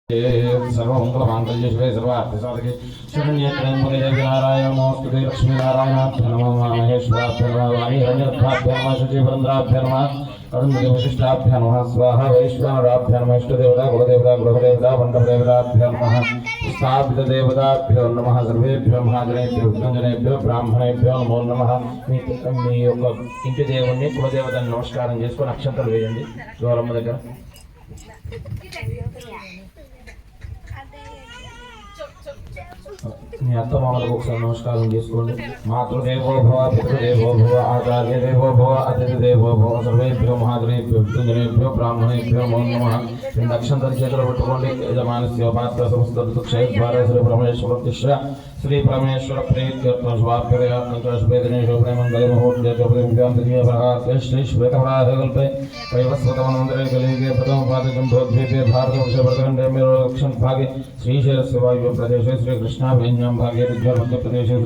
सर्वमंगलमांगल्ये शिवे सर्वार्थसाधके शरण्ये त्र्यंबके देवी नारायण नमोस्तुते लक्ष्मी नारायणाभ्यो नमः महेश्वराभ्यो नमः वाणी हिरण्यगर्भाभ्यो नमः शुचिवृन्दाभ्यो नमः अरुन्धति वशिष्ठाभ्यो नमः स्वाहा वैश्वानराभ्यो नमः इष्टदेवता कुलदेवता गृहदेवता मण्डपदेवताभ्यो नमः स्थापितदेवताभ्यो नमः सर्वेभ्यो महाजनेभ्यो विघ्नजनेभ्यो ब्राह्मणेभ्यो नमो नमः। మీ యొక్క ఇంటి దేవుణ్ణి కులదేవతని నమస్కారం చేసుకొని అక్షంతలు వేయండి గౌరమ్మ దగ్గర. మీ అత్తమామలకు ఒకసారి నమస్కారం చేసుకోండి. మాతృదేవో భవ పితృదేవో భవ ఆచార్య దేవో భవ అతిథి దేవో భవ సర్వేభ్యో మహాజనేభ్యో విఘ్నజనేభ్యో బ్రాహ్మణేభ్యో నమో నమః. రెండు అక్షంతలు చేతులు పట్టుకోండి. యజమానస్య పాత్ర సంస్కృత క్షయద్వార శ్రీ పరమేశ్వర తిష్ట శ్రీ పరమేశ్వర ప్రీత్యర్థం స్వాప్యదయాత్మక శుభేదినేషు ప్రేమంగళ ముహూర్తే శ్రీ శ్వేతపరాధకల్పే వైవస్వతమనంతరే కలిగే ప్రథమ పాదకం భోద్వీపే భారతవర్షభరతఖండే మేరో దక్షిణ భాగే శ్రీశైలస్య వాయువ్య ప్రదేశే శ్రీకృష్ణాభిజ్ఞాం భాగే మధ్య ప్రదేశే